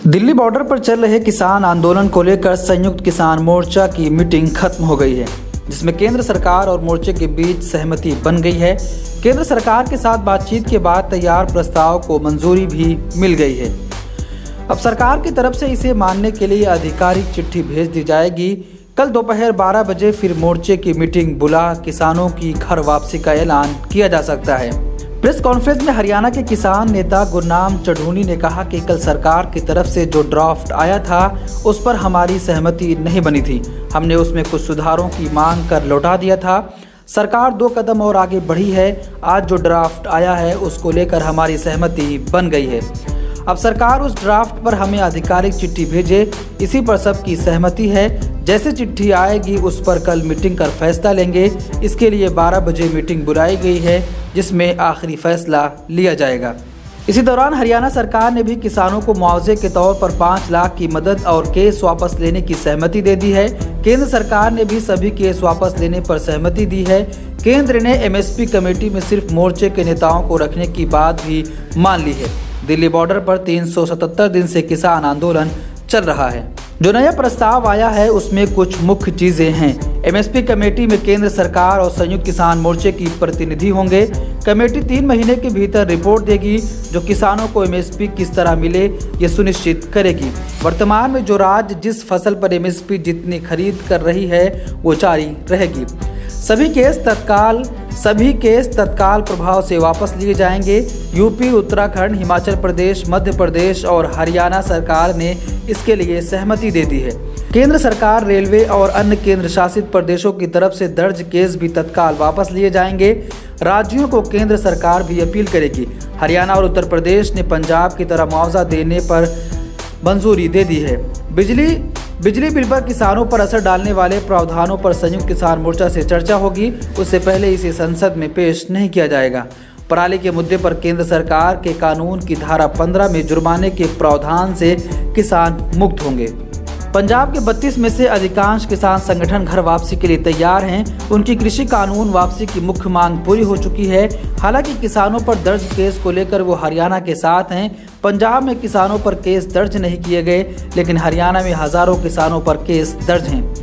Delhi border पर चल रहे किसान आंदोलन को लेकर संयुक्त किसान मोर्चा की मीटिंग खत्म हो गई है, जिसमें केंद्र सरकार और मोर्चे के बीच सहमति बन गई है। केंद्र सरकार के साथ बातचीत के बाद तैयार प्रस्ताव को मंजूरी भी मिल गई है। अब सरकार की तरफ से इसे मानने के लिए आधिकारिक चिट्ठी भेज दी जाएगी। कल दोपहर 12 बजे फिर मोर्चे की मीटिंग बुला किसानों की घर वापसी का ऐलान किया जा सकता है। प्रेस कॉन्फ्रेंस में हरियाणा के किसान नेता गुरनाम चढ़ूनी ने कहा कि कल सरकार की तरफ से जो ड्राफ्ट आया था उस पर हमारी सहमति नहीं बनी थी। हमने उसमें कुछ सुधारों की मांग कर लौटा दिया था। सरकार 2 कदम और आगे बढ़ी है। आज जो ड्राफ्ट आया है उसको लेकर हमारी सहमति बन गई है। अब सरकार उस ड्राफ्ट पर हमें आधिकारिक चिट्ठी भेजे, इसी पर सबकी सहमति है। जैसे चिट्ठी आएगी उस पर कल मीटिंग कर फैसला लेंगे। इसके लिए 12 बजे मीटिंग बुलाई गई है, जिसमें आखिरी फैसला लिया जाएगा। इसी दौरान हरियाणा सरकार ने भी किसानों को मुआवजे के तौर पर 5 लाख की मदद और केस वापस लेने की सहमति दे दी है। केंद्र सरकार ने भी सभी केस वापस लेने पर सहमति दी है। केंद्र ने एमएसपी कमेटी में सिर्फ मोर्चे के नेताओं को रखने की बात भी मान ली है। दिल्ली बॉर्डर पर 377 दिन से किसान आंदोलन चल रहा है। जो नया प्रस्ताव आया है उसमें कुछ मुख्य चीजें हैं। एमएसपी कमेटी में केंद्र सरकार और संयुक्त किसान मोर्चे की प्रतिनिधि होंगे। कमेटी 3 महीने के भीतर रिपोर्ट देगी, जो किसानों को एमएसपी किस तरह मिले ये सुनिश्चित करेगी। वर्तमान में जो राज्य जिस फसल पर एमएसपी जितनी खरीद कर रही है वो जारी रहेगी। सभी केस तत्काल प्रभाव से वापस लिए जाएंगे। यूपी, उत्तराखंड, हिमाचल प्रदेश, मध्य प्रदेश और हरियाणा सरकार ने इसके लिए सहमति दे दी है। केंद्र सरकार, रेलवे और अन्य केंद्र शासित प्रदेशों की तरफ से दर्ज केस भी तत्काल वापस लिए जाएंगे। राज्यों को केंद्र सरकार भी अपील करेगी। हरियाणा और उत्तर प्रदेश ने पंजाब की तरह मुआवजा देने पर मंजूरी दे दी है। बिजली बिल पर किसानों पर असर डालने वाले प्रावधानों पर संयुक्त किसान मोर्चा से चर्चा होगी। उससे पहले इसे संसद में पेश नहीं किया जाएगा। पराली के मुद्दे पर केंद्र सरकार के कानून की धारा 15 में जुर्माने के प्रावधान से किसान मुक्त होंगे। पंजाब के 32 में से अधिकांश किसान संगठन घर वापसी के लिए तैयार हैं। उनकी कृषि कानून वापसी की मुख्य मांग पूरी हो चुकी है। हालांकि किसानों पर दर्ज केस को लेकर वो हरियाणा के साथ हैं। पंजाब में किसानों पर केस दर्ज नहीं किए गए, लेकिन हरियाणा में हजारों किसानों पर केस दर्ज हैं।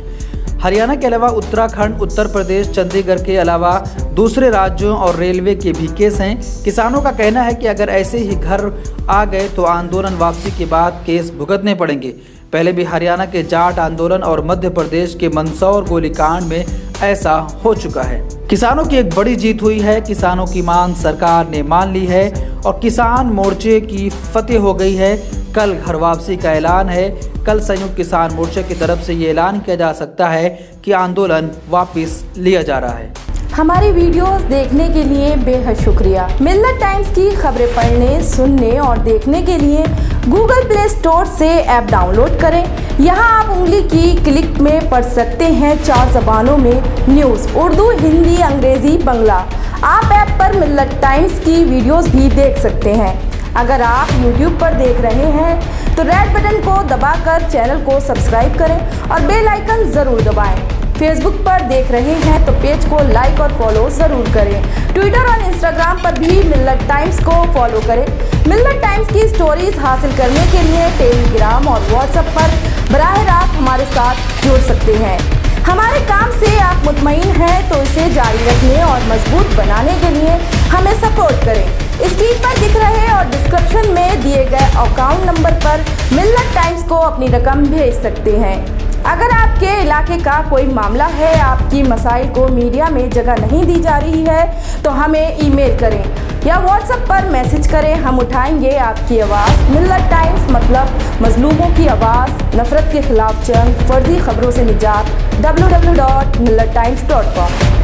हरियाणा के अलावा उत्तराखंड, उत्तर प्रदेश, चंडीगढ़ के अलावा दूसरे राज्यों और रेलवे के भी केस हैं। किसानों का कहना है कि अगर ऐसे ही घर आ गए तो आंदोलन वापसी के बाद केस भुगतने पड़ेंगे। पहले भी हरियाणा के जाट आंदोलन और मध्य प्रदेश के मंदसौर गोलीकांड में ऐसा हो चुका है। किसानों की एक बड़ी जीत हुई है। किसानों की मांग सरकार ने मान ली है और किसान मोर्चे की फतेह हो गई है। कल घर वापसी का ऐलान है। कल संयुक्त किसान मोर्चे की तरफ से ये ऐलान किया जा सकता है कि आंदोलन वापस लिया जा रहा है। हमारी वीडियोस देखने के लिए बेहद शुक्रिया। मिल्लत टाइम्स की खबरें पढ़ने, सुनने और देखने के लिए गूगल प्ले स्टोर से ऐप डाउनलोड करें। यहां आप उंगली की क्लिक में पढ़ सकते हैं 4 ज़बानों में न्यूज़: उर्दू, हिंदी, अंग्रेजी, बांग्ला। आप ऐप पर मिल्लत टाइम्स की वीडियोस भी देख सकते हैं। अगर आप YouTube पर देख रहे हैं तो रेड बटन को दबाकर चैनल को सब्सक्राइब करें और बेल आइकन ज़रूर दबाएं। फेसबुक पर देख रहे हैं तो पेज को लाइक और फॉलो ज़रूर करें। ट्विटर और इंस्टाग्राम पर भी मिल्लत टाइम्स को फॉलो करें। मिल्लत टाइम्स की स्टोरीज हासिल करने के लिए टेलीग्राम और व्हाट्सएप पर बराह रास्त हमारे साथ जुड़ सकते हैं। हमारे काम से आप मुतमईन हैं तो इसे जारी रखने और मजबूत बनाने के लिए हमें सपोर्ट करें। स्क्रीन पर दिख रहे और डिस्क्रिप्शन में दिए गए अकाउंट नंबर पर मिल्लत टाइम्स को अपनी रकम भेज सकते हैं। अगर आपके इलाके का कोई मामला है, आपकी मसाइल को मीडिया में जगह नहीं दी जा रही है तो हमें ईमेल करें या व्हाट्सएप पर मैसेज करें। हम उठाएंगे आपकी आवाज़। मिल्लत टाइम्स मतलब मजलूमों की आवाज़, नफरत के खिलाफ जंग, फर्जी खबरों से निजात। www.millettimes.com